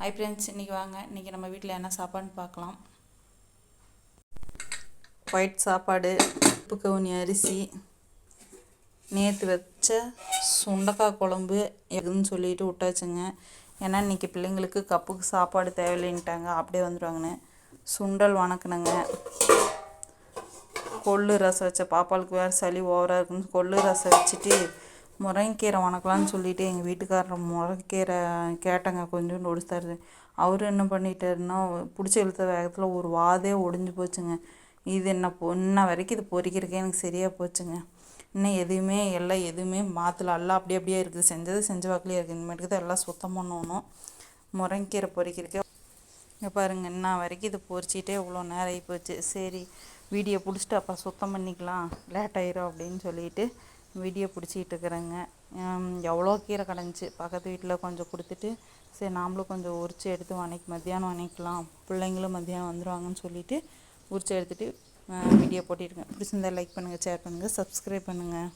Hi friends, இன்றைக்கி வாங்க இன்றைக்கி நம்ம வீட்டில் என்ன சாப்பாடுன்னு பார்க்கலாம். ஒயிட் சாப்பாடு, உப்பு கவுனி அரிசி, நேற்று வச்ச சுண்டக்காய் குழம்பு எதுன்னு சொல்லிட்டு விட்டாச்சுங்க. ஏன்னா இன்றைக்கி பிள்ளைங்களுக்கு கப்புக்கு சாப்பாடு தேவையில்லைன்ட்டாங்க, அப்படியே வந்துடுவாங்கன்னு. சுண்டல் வணக்கினங்க. கொள்ளு ரசம் வச்ச பாப்பாளுக்கு வேறு சளி ஓவராக இருக்குன்னு கொள்ளு ரசம் வச்சுட்டு முருங்கைக்கீரை வணக்கலான்னு சொல்லிவிட்டு எங்கள் வீட்டுக்காரர் முருங்கைக்கீரை கேட்டங்க, கொஞ்சோண்டு ஒடிச்சு தருது. அவரும் என்ன பண்ணிட்டாருன்னா, பிடிச்சி இழுத்த வேகத்தில் ஒரு வாதே ஒடிஞ்சு போச்சுங்க. இது இன்ன வரைக்கும் இது பொரிக்கிறதுக்கே எனக்கு சரியாக போச்சுங்க. இன்னும் எதுவுமே மாற்றல, எல்லாம் அப்படியே இருக்குது. செஞ்ச வாக்கிலே இருக்குது. இனிமேட்டுக்கு தான் எல்லாம் சுத்தம் பண்ணணும். முருங்கைக்கீரை பொரிக்கிறதுக்கே இங்கே பாருங்கள், இன்ன வரைக்கும் இது பொரிச்சிட்டே இவ்வளோ நேரம் ஆகி போச்சு. சரி, வீடியோ பிடிச்சிட்டு அப்போ சுத்தம் பண்ணிக்கலாம், லேட் ஆயிரும் அப்படின்னு சொல்லிட்டு வீடியோ பிடிச்சிக்கிட்டு இருக்கிறேங்க. எவ்வளோ கீரை கிடந்துச்சு, பக்கத்து வீட்டில் கொஞ்சம் கொடுத்துட்டு சரி நாமளும் கொஞ்சம் உரித்து எடுத்து மத்தியானம் வணக்கலாம், பிள்ளைங்களும் மத்தியானம் வந்துடுவாங்கன்னு சொல்லிவிட்டு உரித்து எடுத்துகிட்டு வீடியோ போட்டிருக்கேன். பிடிச்சிருந்தா லைக் பண்ணுங்கள், ஷேர் பண்ணுங்கள், சப்ஸ்கிரைப் பண்ணுங்கள்.